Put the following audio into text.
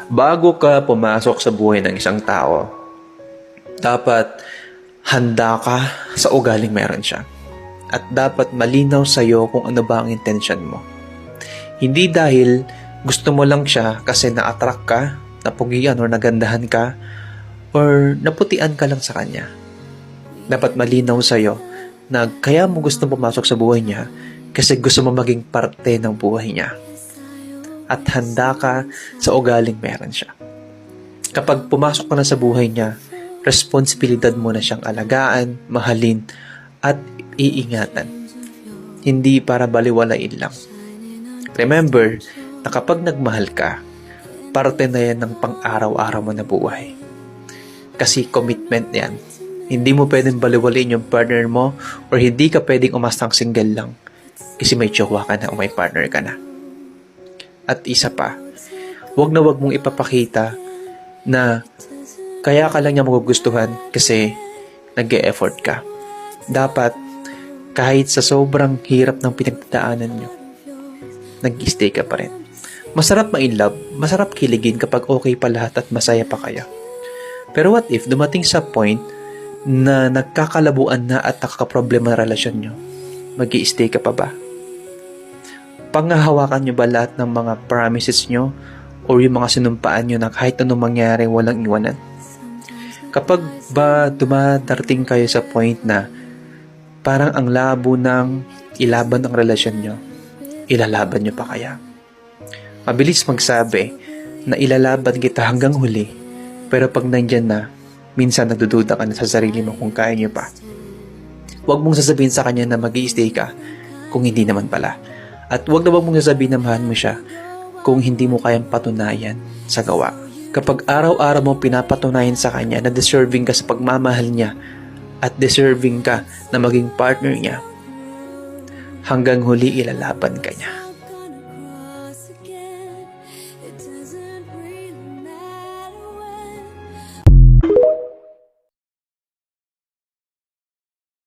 Bago ka pumasok sa buhay ng isang tao, dapat handa ka sa ugaling meron siya. At dapat malinaw sa'yo kung ano ba ang intention mo. Hindi dahil gusto mo lang siya kasi na-attract ka, napugian or nagandahan ka, or naputian ka lang sa kanya. Dapat malinaw sa'yo na kaya mo gusto pumasok sa buhay niya kasi gusto mo maging parte ng buhay niya. At handa ka sa ugaling meron siya. Kapag pumasok ka na sa buhay niya, responsibilidad mo na siyang alagaan, mahalin, at iingatan. Hindi para baliwalain lang. Remember na kapag nagmahal ka, parte na yan ng pang-araw-araw mo na buhay. Kasi commitment yan. Hindi mo pwedeng baliwalain yung partner mo or hindi ka pwedeng umastang single lang kasi may jowa ka na o may partner ka na. At isa pa, wag na wag mong ipapakita na kaya ka lang niya magugustuhan kasi nag-e-effort ka. Dapat, kahit sa sobrang hirap ng pinagdadaanan nyo, nag-stay ka pa rin. Masarap ma-inlove, masarap kiligin kapag okay pa lahat at masaya pa kayo. Pero what if dumating sa point na nagkakalabuan na at nakakaproblema na relasyon nyo? Mag-i-stay ka pa ba? Panghahawakan nyo ba lahat ng mga promises nyo o yung mga sinumpaan nyo na kahit anong mangyari walang iwanan? Kapag ba dumadating kayo sa point na parang ang labo ng ilaban ang relasyon nyo, ilalaban nyo pa kaya? Mabilis magsabi na ilalaban kita hanggang huli, pero pag nandyan na, minsan nagdududa ka na sa sarili mo kung kaya nyo pa. Huwag mong sasabihin sa kanya na mag-i-stay ka kung hindi naman pala. At huwag na huwag mong sasabihin na mahal mo siya kung hindi mo kayang patunayan sa gawa. Kapag araw-araw mo pinapatunayan sa kanya na deserving ka sa pagmamahal niya at deserving ka na maging partner niya, hanggang huli ilalaban ka niya.